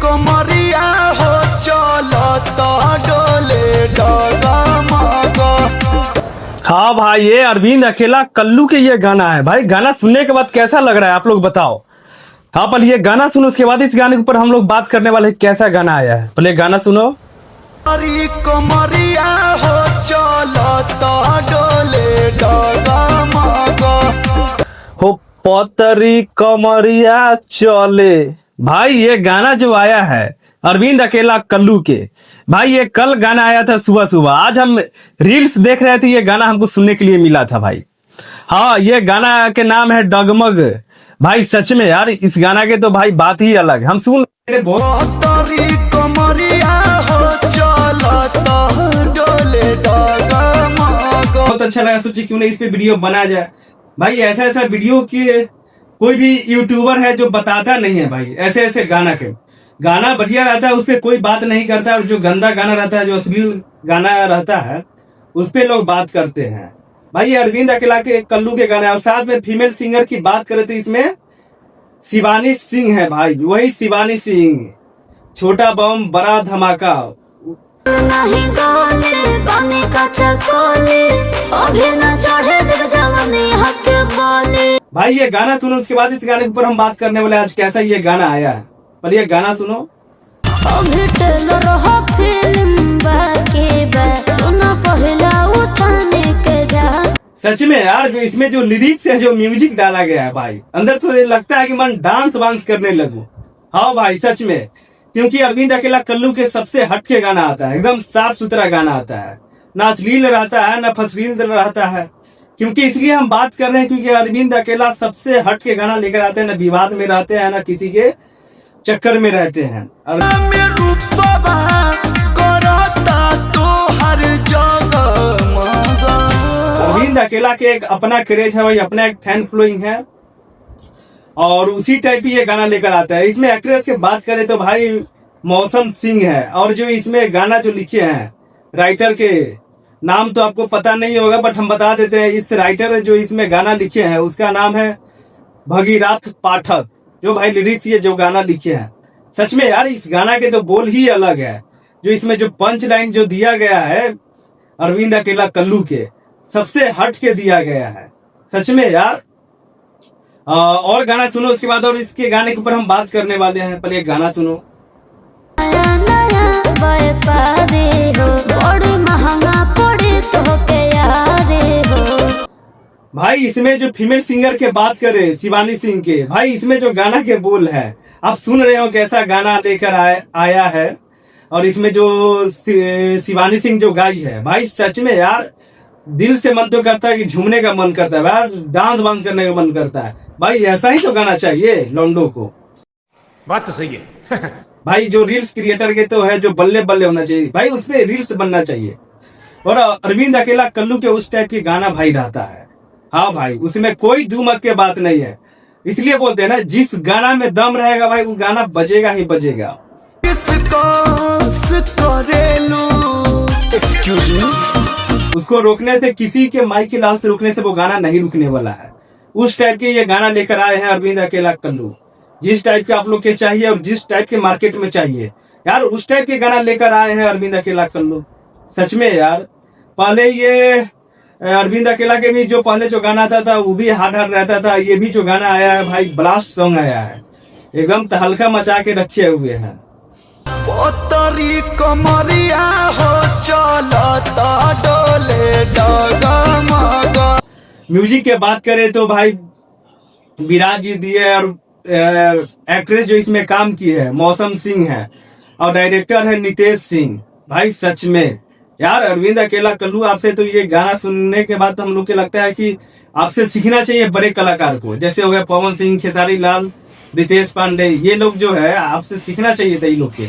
कमरिया हो चलो तो डोले डगमग। कमरिया हो चलो तो डोले डगमग। हो पतरी कमरिया चले। भाई ये गाना जो आया है अरविंद अकेला कल्लू के, भाई ये कल गाना आया था सुबह सुबह। आज हम रील्स देख रहे थे, ये गाना हमको सुनने के लिए मिला था भाई। हाँ, ये गाना के नाम है डगमग। भाई सच में यार, इस गाना के तो भाई बात ही अलग है। हम सुन बहुत अच्छा लगा, सोचिए क्यों नहीं इस पे वीडियो बना जाए। भाई ऐसा ऐसा वीडियो की कोई भी यूट्यूबर है जो बताता नहीं है भाई। ऐसे ऐसे गाना बढ़िया रहता है, उस पर कोई बात नहीं करता। और जो गंदा गाना रहता है, जो अश्लील गाना रहता है, उस पे लोग बात करते हैं। भाई ये अरविंद अकेला के कल्लू के गाना है। और साथ में फीमेल सिंगर की बात करें तो इसमें शिवानी सिंह है भाई, वही शिवानी सिंह। छोटा बम बड़ा धमाका। नहीं गाने पानी का चकोले, अभी न चढ़े जग जवानी हक बोले। भाई ये गाना सुनो, उसके बाद इस गाने के ऊपर हम बात करने वाले आज कैसा ये गाना आया है। पर ये गाना सुनो। अभी टेलर हो फिल्म बाकी बा, सुना पहला उठाने के जा। सच में यार, जो इसमें जो लिरिक्स है, जो म्यूजिक डाला गया है भाई, अंदर तो ये लगता है कि मन डांस वांस करने लगूं। हाँ भाई सच में, क्योंकि अरविंद अकेला कल्लू के सबसे हटके गाना आता है। एकदम साफ सुथरा गाना आता है, ना अश्लील रहता है ना फसलील रहता है। क्योंकि इसलिए हम बात कर रहे हैं क्योंकि अरविंद अकेला सबसे हटके गाना लेकर आते हैं। ना विवाद में रहते हैं, ना किसी के चक्कर में रहते हैं। अरविंद अकेला के एक अपना क्रेज है भाई, अपना एक फैन फॉलोइंग है, और उसी टाइप ही ये गाना लेकर आता है। इसमें एक्ट्रेस की बात करें तो भाई मौसम सिंह है। और जो इसमें गाना जो लिखे हैं, राइटर के नाम तो आपको पता नहीं होगा, बट हम बता देते हैं। इस राइटर जो इसमें गाना लिखे हैं उसका नाम है भगीरथ पाठक, जो भाई लिरिक्स ये जो गाना लिखे हैं। सच में यार, इस गाना के तो बोल ही अलग है। जो इसमें जो पंच लाइन जो दिया गया है अरविंद अकेला कल्लू के, सबसे हट के दिया गया है। सच में यार। और गाना सुनो उसके बाद, और इसके गाने के ऊपर हम बात करने वाले हैं। पहले एक गाना सुनो। बड़ी महंगा पड़े तो के यारे हो। भाई इसमें जो फीमेल सिंगर के बात करें शिवानी सिंह के, भाई इसमें जो गाना के बोल है आप सुन रहे हो कैसा गाना लेकर आया है। और इसमें जो शिवानी सिंह जो गाई है भाई, सच में यार दिल से मन तो करता है कि झूमने का मन करता है यार, डांस वांस करने का मन करता है भाई। ऐसा ही तो गाना चाहिए लौंडो को। बात तो सही है। भाई जो रील्स क्रिएटर के तो है, जो बल्ले बल्ले होना चाहिए भाई, उसपे रील्स बनना चाहिए। और अरविंद अकेला कल्लू के उस टाइप की गाना भाई रहता है। हाँ भाई, उसमें कोई दो मत के बात नहीं है। इसलिए बोलते हैं ना, जिस गाना में दम रहेगा भाई वो गाना बजेगा ही बजेगा। एक्सक्यूज मी, उसको रोकने से, किसी के माइक की लाल से रोकने से वो गाना नहीं रुकने वाला है। उस टाइप के ये गाना लेकर आए हैं अरविंद अकेला कल्लू। जिस टाइप के आप लोग के चाहिए और जिस टाइप के मार्केट में चाहिए यार, उस टाइप के गाना लेकर आए हैं अरविंद अकेला कल्लू। सच में यार, पहले ये अरविंद अकेला के भी जो पहले जो गाना था वो भी हार्ड हार्ड रहता था। ये भी जो गाना आया है भाई, ब्लास्ट सॉन्ग आया है, एकदम तहलका मचा के रखे हुए हैं। पोतरी कमरिया हो चलो तो डोले डगमग। म्यूजिक के बात करें तो भाई विराज जी दिए, और एक्ट्रेस जो इसमें काम की है मौसम सिंह है, और डायरेक्टर है नितेश सिंह। भाई सच में यार, अरविंद अकेला कल्लू आपसे तो ये गाना सुनने के बाद तो हम लोग को लगता है कि आपसे सीखना चाहिए बड़े कलाकार को। जैसे हो गया पवन सिंह, खेसारी लाल, रितेश पांडे, ये लोग जो है आपसे सीखना चाहिए था। ये लोग के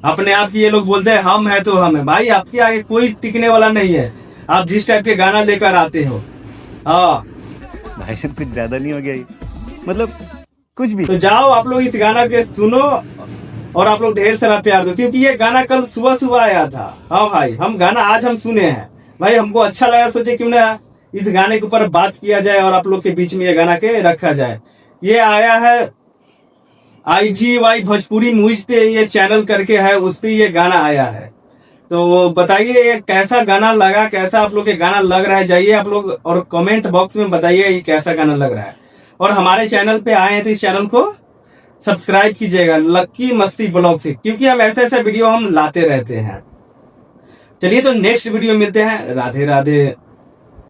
अपने आप की ये लोग बोलते हैं हम है तो हम है। भाई आपके आगे कोई टिकने वाला नहीं है, आप जिस टाइप के गाना लेकर आते हो। हाँ भाई साहब, कुछ ज्यादा नहीं हो गया ये? मतलब कुछ भी। तो जाओ आप लोग इस गाना के सुनो और आप लोग ढेर सारा प्यार दो, क्योंकि ये गाना कल सुबह सुबह आया था। हाँ भाई, हम गाना आज हम सुने हैं भाई, हमको अच्छा लगा, सोचे क्यों ना इस गाने के ऊपर बात किया जाए और आप लोग के बीच में ये गाना के रखा जाए। ये आया है IGY भोजपुरी मूवीज पे ये चैनल करके है, उस पे ये गाना आया है। तो बताइए ये कैसा गाना लगा, कैसा आप लोग के गाना लग रहा है, जाइए आप लोग और कमेंट बॉक्स में बताइए ये कैसा गाना लग रहा है। और हमारे चैनल पे आए हैं तो इस चैनल को सब्सक्राइब कीजिएगा लक्की मस्ती ब्लॉग से, क्योंकि हम ऐसे वीडियो हम लाते रहते हैं। चलिए तो नेक्स्ट वीडियो मिलते हैं। राधे राधे।